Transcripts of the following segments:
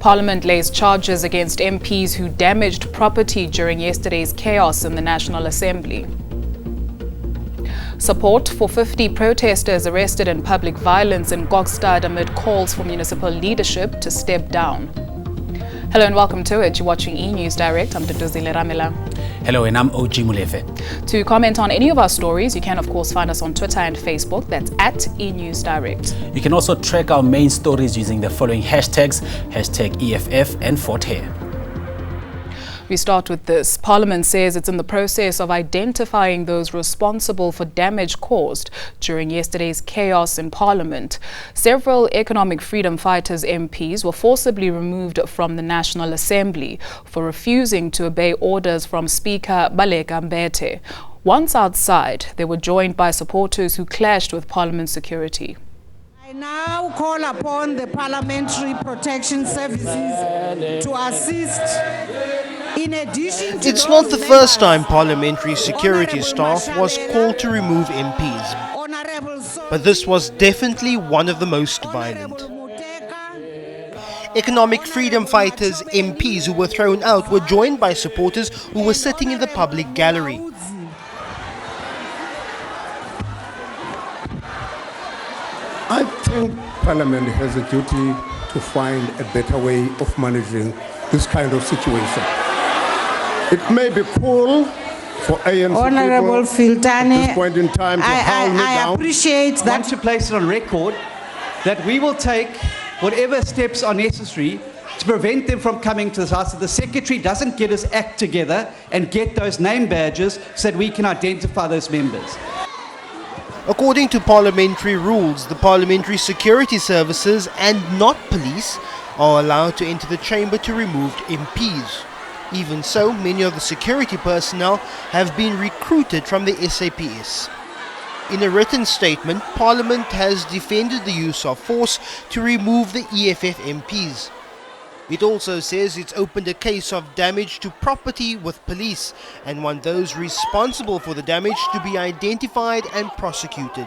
Parliament lays charges against MPs who damaged property during yesterday's chaos in the National Assembly. Support for 50 protesters arrested in public violence in Kokstad amid calls for municipal leadership to step down. Hello and welcome to it. You're watching eNews Direct. I'm Duduzile Ramela. Hello, and I'm OG Mulefe. To comment on any of our stories, you can of course find us on Twitter and Facebook. That's at eNews Direct. You can also track our main stories using the following hashtags, #EFF and Fort Hare. We start with this. Parliament says it's in the process of identifying those responsible for damage caused during yesterday's chaos in Parliament. Several economic freedom fighters MPs were forcibly removed from the National Assembly for refusing to obey orders from Speaker Ballet. Once outside, they were joined by supporters who clashed with Parliament security. I now call upon the Parliamentary Protection Services to assist. In addition to it's not the first time parliamentary security staff was called to remove MPs, but this was definitely one of the most violent. Economic freedom fighters MPs who were thrown out were joined by supporters who were sitting in the public gallery. I think Parliament has a duty to find a better way of managing this kind of situation. It may be cool for ANC Honorable people at this point in time to hold me down. I appreciate I that. want to place it on record that we will take whatever steps are necessary to prevent them from coming to this house. If the Secretary doesn't get his act together and get those name badges so that we can identify those members. According to parliamentary rules, the parliamentary security services and not police are allowed to enter the chamber to remove MPs. Even so, many of the security personnel have been recruited from the SAPS. In a written statement, Parliament has defended the use of force to remove the EFF MPs. It also says it's opened a case of damage to property with police and want those responsible for the damage to be identified and prosecuted.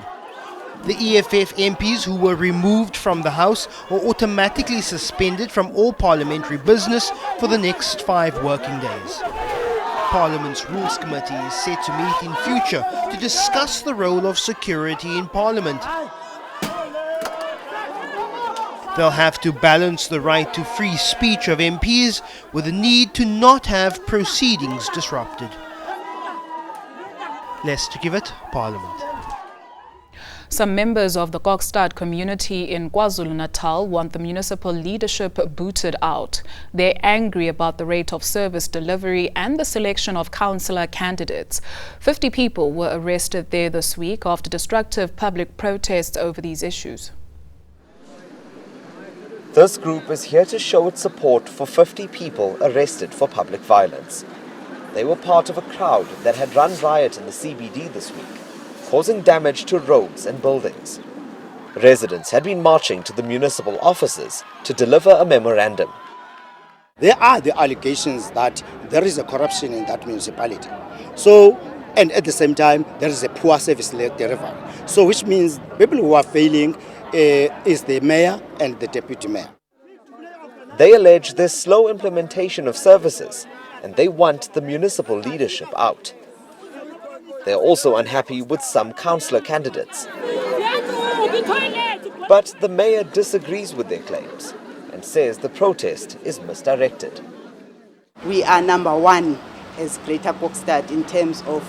The EFF MPs who were removed from the House were automatically suspended from all parliamentary business for the next 5 working days. Parliament's Rules Committee is set to meet in future to discuss the role of security in Parliament. They'll have to balance the right to free speech of MPs with the need to not have proceedings disrupted. Let's give it Parliament. Some members of the Kokstad community in KwaZulu-Natal want the municipal leadership booted out. They're angry about the rate of service delivery and the selection of councillor candidates. 50 people were arrested there this week after destructive public protests over these issues. This group is here to show its support for 50 people arrested for public violence. They were part of a crowd that had run riot in the CBD this week, causing damage to roads and buildings. Residents had been marching to the municipal offices to deliver a memorandum. There are the allegations that there is a corruption in that municipality. So, and at the same time, there is a poor service delivery. So, which means people who are failing is the mayor and the deputy mayor. They allege there's slow implementation of services and they want the municipal leadership out. They're also unhappy with some councillor candidates. But the mayor disagrees with their claims and says the protest is misdirected. We are number 1 as Greater Kokstad in terms of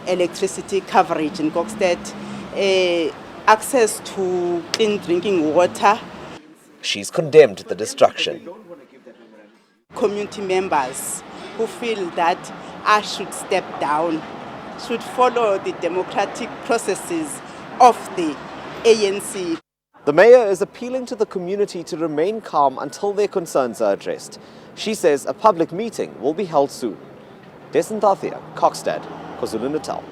electricity coverage in Kokstad, access to clean drinking water. She's condemned the destruction. Community members who feel that I should step down should follow the democratic processes of the ANC. The mayor is appealing to the community to remain calm until their concerns are addressed. She says a public meeting will be held soon. Desantathia, Kokstad, KwaZulu-Natal.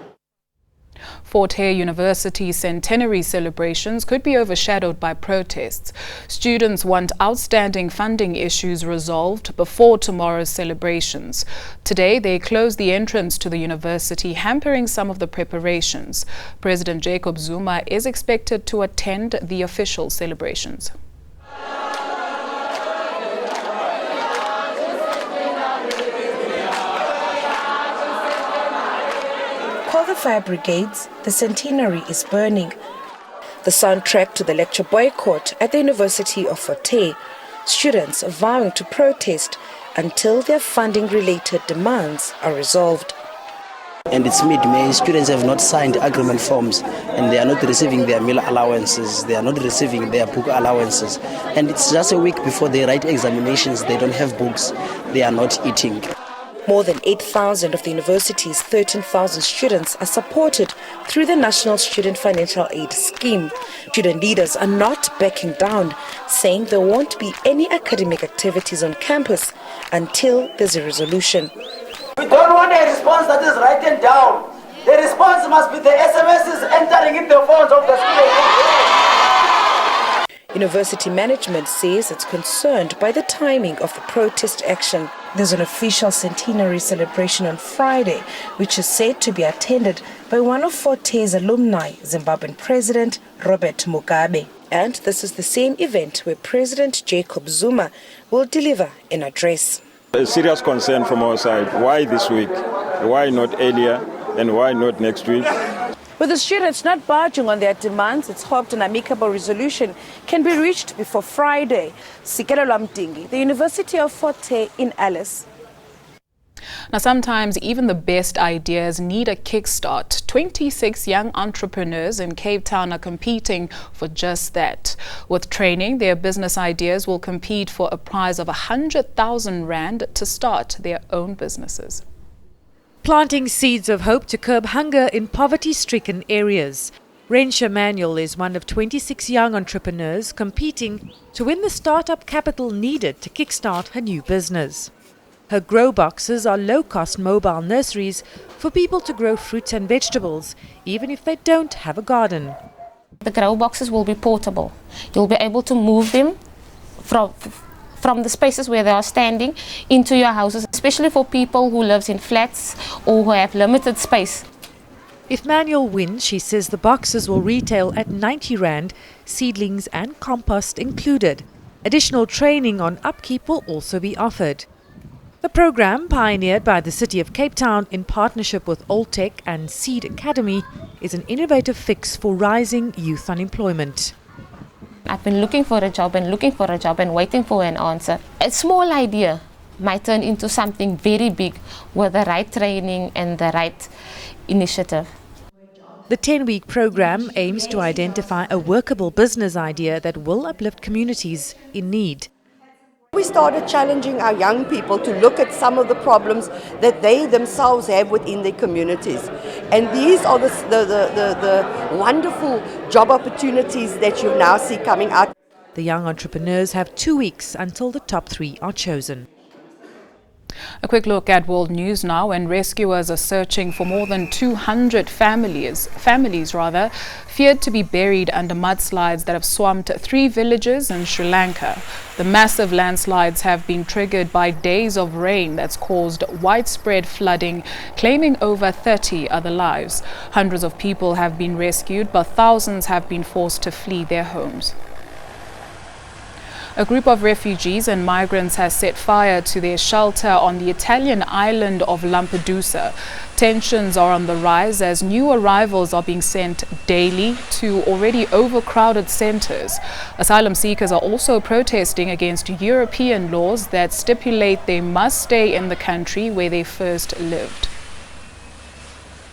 Fort Hare University centenary celebrations could be overshadowed by protests. Students want outstanding funding issues resolved before tomorrow's celebrations. Today, they closed the entrance to the university, hampering some of the preparations. President Jacob Zuma is expected to attend the official celebrations. fire brigades, the centenary is burning. The soundtrack to the lecture boycott at the University of Fort Hare, students vowing to protest until their funding-related demands are resolved. And it's mid-May, students have not signed agreement forms and they are not receiving their meal allowances, they are not receiving their book allowances. And it's just a week before they write examinations, they don't have books, they are not eating. More than 8,000 of the university's 13,000 students are supported through the National Student Financial Aid Scheme. Student leaders are not backing down, saying there won't be any academic activities on campus until there's a resolution. We don't want a response that is written down. The response must be the SMSs entering in the phones of the students. University management says it's concerned by the timing of the protest action. There's an official centenary celebration on Friday, which is said to be attended by one of Fort Hare's alumni, Zimbabwean President Robert Mugabe. And this is the same event where President Jacob Zuma will deliver an address. A serious concern from our side. Why this week? Why not earlier? And why not next week? With the students not budging on their demands, it's hoped an amicable resolution can be reached before Friday. Sikelo Lamtingi, the University of Fort Hare in Alice. Now, sometimes even the best ideas need a kickstart. 26 young entrepreneurs in Cape Town are competing for just that. With training, their business ideas will compete for a prize of 100,000 Rand to start their own businesses. Planting seeds of hope to curb hunger in poverty-stricken areas. Rensha Manuel is one of 26 young entrepreneurs competing to win the startup capital needed to kickstart her new business. Her grow boxes are low-cost mobile nurseries for people to grow fruits and vegetables, even if they don't have a garden. The grow boxes will be portable. You'll be able to move them from the spaces where they are standing into your houses, especially for people who live in flats or who have limited space. If Manuel wins, she says the boxes will retail at 90 Rand, seedlings and compost included. Additional training on upkeep will also be offered. The program, pioneered by the City of Cape Town in partnership with Alltech and Seed Academy, is an innovative fix for rising youth unemployment. I've been looking for a job and waiting for an answer. A small idea might turn into something very big with the right training and the right initiative. The 10-week program aims to identify a workable business idea that will uplift communities in need. We started challenging our young people to look at some of the problems that they themselves have within their communities. And these are the wonderful job opportunities that you now see coming out. The young entrepreneurs have 2 weeks until the top 3 are chosen. A quick look at world news now, and rescuers are searching for more than 200 families feared to be buried under mudslides that have swamped 3 villages in Sri Lanka. The massive landslides have been triggered by days of rain that's caused widespread flooding, claiming over 30 other lives. Hundreds of people have been rescued, but thousands have been forced to flee their homes. A group of refugees and migrants has set fire to their shelter on the Italian island of Lampedusa. Tensions are on the rise as new arrivals are being sent daily to already overcrowded centers. Asylum seekers are also protesting against European laws that stipulate they must stay in the country where they first lived.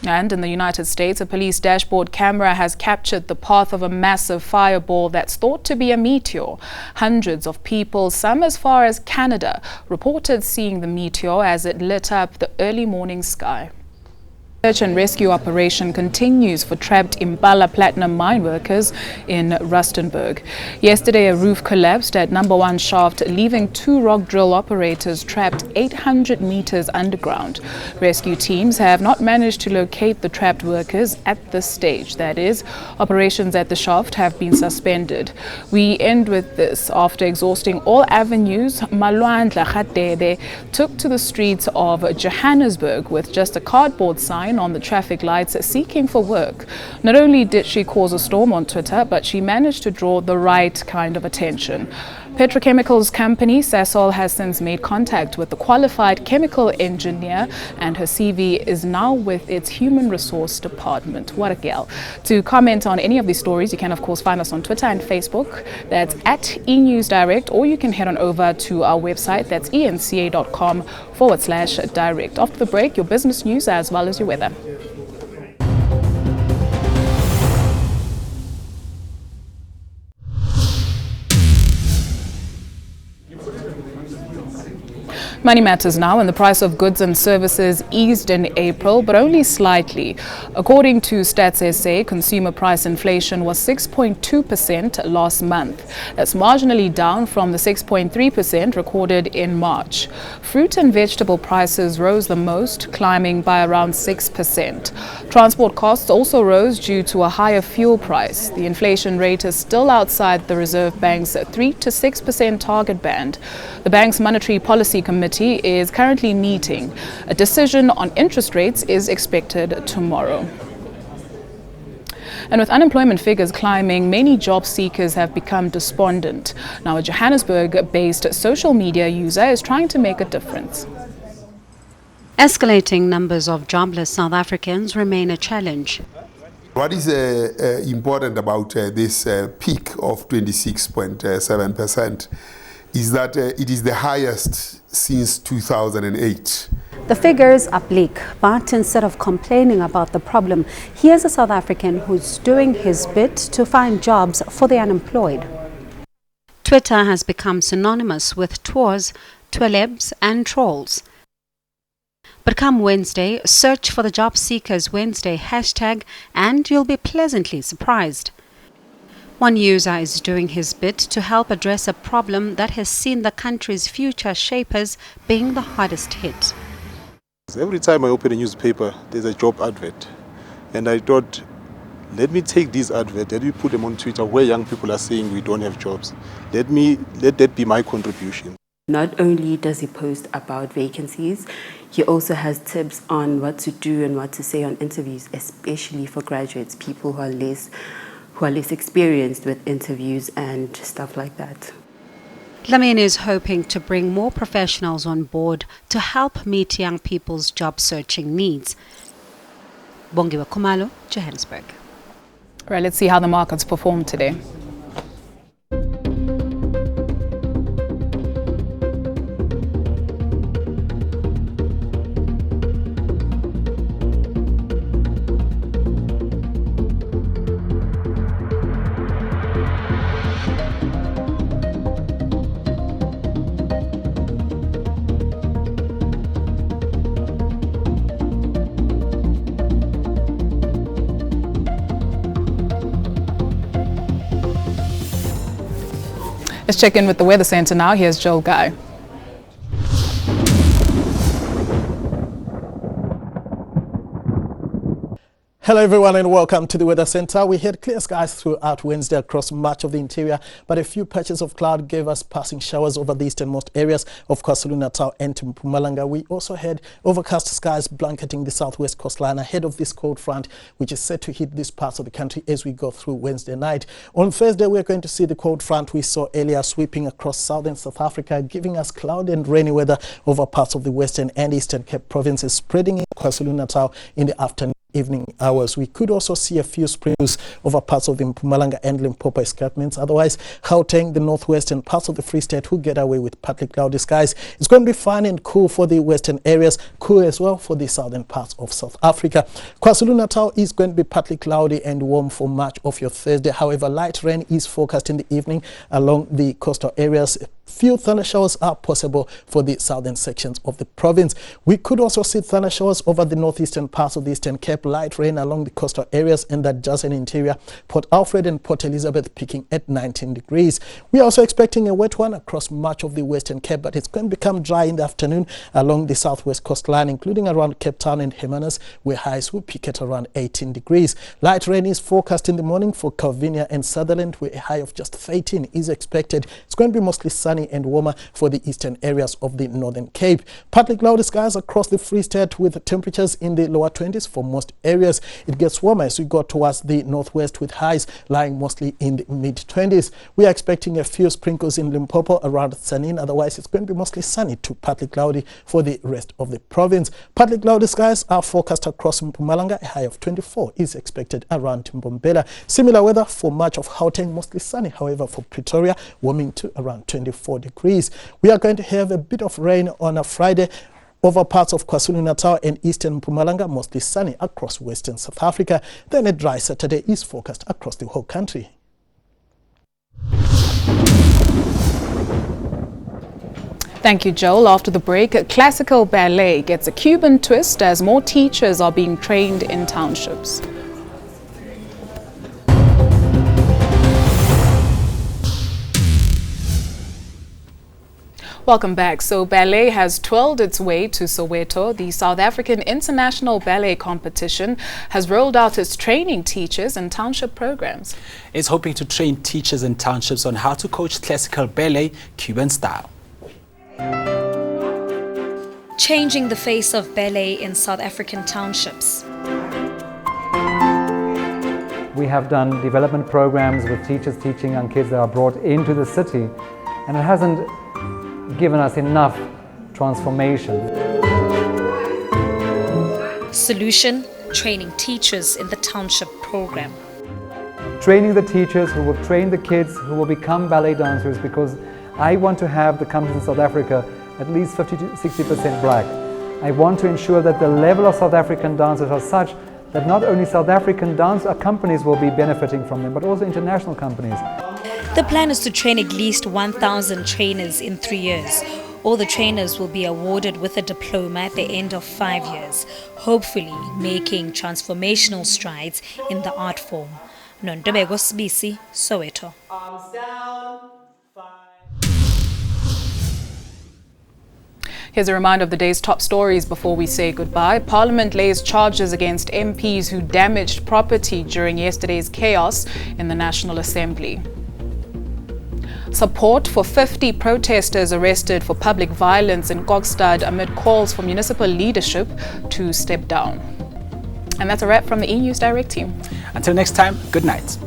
And in the United States, a police dashboard camera has captured the path of a massive fireball that's thought to be a meteor. Hundreds of people, some as far as Canada, reported seeing the meteor as it lit up the early morning sky. Search and rescue operation continues for trapped Impala platinum mine workers in Rustenburg. Yesterday, a roof collapsed at number 1 shaft, leaving 2 rock drill operators trapped 800 meters underground. Rescue teams have not managed to locate the trapped workers at this stage. That is, operations at the shaft have been suspended. We end with this. After exhausting all avenues, Malwandla Khatebe took to the streets of Johannesburg with just a cardboard sign on the traffic lights seeking for work. Not only did she cause a storm on Twitter, but she managed to draw the right kind of attention. Petrochemicals company Sasol has since made contact with the qualified chemical engineer, and her CV is now with its human resource department. What a gal. To comment on any of these stories, you can of course find us on Twitter and Facebook. That's at eNews Direct, or you can head on over to our website. That's enca.com/direct. After the break, your business news as well as your weather. Money matters now, and the price of goods and services eased in April, but only slightly. According to Stats SA, consumer price inflation was 6.2% last month. That's marginally down from the 6.3% recorded in March. Fruit and vegetable prices rose the most, climbing by around 6%. Transport costs also rose due to a higher fuel price. The inflation rate is still outside the Reserve Bank's 3 to 6% target band. The bank's Monetary Policy Committee is currently meeting. A decision on interest rates is expected tomorrow. And with unemployment figures climbing, many job seekers have become despondent. Now, a Johannesburg-based social media user is trying to make a difference. Escalating numbers of jobless South Africans remain a challenge. What is important about this peak of 26.7% is that it is the highest since 2008. The figures are bleak, but instead of complaining about the problem, here's a South African who's doing his bit to find jobs for the unemployed. Twitter has become synonymous with tours, twelebs and trolls. But come Wednesday, search for the Job Seekers Wednesday hashtag and you'll be pleasantly surprised. One user is doing his bit to help address a problem that has seen the country's future shapers being the hardest hit. Every time I open a newspaper, there's a job advert. And I thought, let me take these adverts, let me put them on Twitter where young people are saying we don't have jobs. Let that be my contribution. Not only does he post about vacancies, he also has tips on what to do and what to say on interviews, especially for graduates, people who are less experienced with interviews and stuff like that. Dlamini is hoping to bring more professionals on board to help meet young people's job searching needs. Bongiwa Kumalo, Johannesburg. Right, let's see how the markets performed today. Let's check in with the Weather Centre now. Here's Joel Guy. Hello everyone and welcome to the Weather Centre. We had clear skies throughout Wednesday across much of the interior, but a few patches of cloud gave us passing showers over the easternmost areas of KwaZulu-Natal and Mpumalanga. We also had overcast skies blanketing the southwest coastline ahead of this cold front, which is set to hit these parts of the country as we go through Wednesday night. On Thursday, we're going to see the cold front we saw earlier sweeping across southern South Africa, giving us cloudy and rainy weather over parts of the western and eastern Cape provinces, spreading in KwaZulu-Natal in the afternoon. Evening hours. We could also see a few sprinkles over parts of the Mpumalanga and Limpopo escarpments. Otherwise, Gauteng, the northwest and parts of the Free State will get away with partly cloudy skies. It's going to be fine and cool for the western areas, cool as well for the southern parts of South Africa. KwaZulu-Natal is going to be partly cloudy and warm for much of your Thursday. However, light rain is forecast in the evening along the coastal areas. Few thunder showers are possible for the southern sections of the province. We could also see thunder showers over the northeastern parts of the Eastern Cape, light rain along the coastal areas and the adjacent interior, Port Alfred and Port Elizabeth peaking at 19 degrees. We are also expecting a wet one across much of the Western Cape, but it's going to become dry in the afternoon along the southwest coastline, including around Cape Town and Hermanus, where highs will peak at around 18 degrees. Light rain is forecast in the morning for Calvinia and Sutherland, where a high of just 13 is expected. It's going to be mostly sunny sunny and warmer for the eastern areas of the Northern Cape. Partly cloudy skies across the Free State with temperatures in the lower 20s for most areas. It gets warmer as we go towards the northwest with highs lying mostly in the mid-20s. We are expecting a few sprinkles in Limpopo around Tsanin. Otherwise, it's going to be mostly sunny to partly cloudy for the rest of the province. Partly cloudy skies are forecast across Mpumalanga. A high of 24 is expected around Mbombela. Similar weather for much of Gauteng, mostly sunny. However, for Pretoria, warming to around 24 degrees. We are going to have a bit of rain on a Friday over parts of KwaZulu-Natal and eastern Mpumalanga, mostly sunny across western South Africa. Then a dry Saturday is forecast across the whole country. Thank you, Joel. After the break, classical ballet gets a Cuban twist as more teachers are being trained in townships. Welcome back. So ballet has twirled its way to Soweto. The South African International Ballet Competition has rolled out its training teachers and township programs. It's hoping to train teachers and townships on how to coach classical ballet Cuban style. Changing the face of ballet in South African townships. We have done development programs with teachers teaching young kids that are brought into the city, and it hasn't given us enough transformation. Solution: training teachers in the township program. Training the teachers who will train the kids who will become ballet dancers, because I want to have the countries in South Africa at least 50 to 60% black. I want to ensure that the level of South African dancers are such that not only South African dance companies will be benefiting from them, but also international companies. The plan is to train at least 1,000 trainers in 3 years. All the trainers will be awarded with a diploma at the end of 5 years, hopefully making transformational strides in the art form. Nondobego Sbisi, Soweto. Arms down. 5. Here's a reminder of the day's top stories before we say goodbye. Parliament lays charges against MPs who damaged property during yesterday's chaos in the National Assembly. Support for 50 protesters arrested for public violence in Kokstad amid calls for municipal leadership to step down. And that's a wrap from the eNews Direct team. Until next time, good night.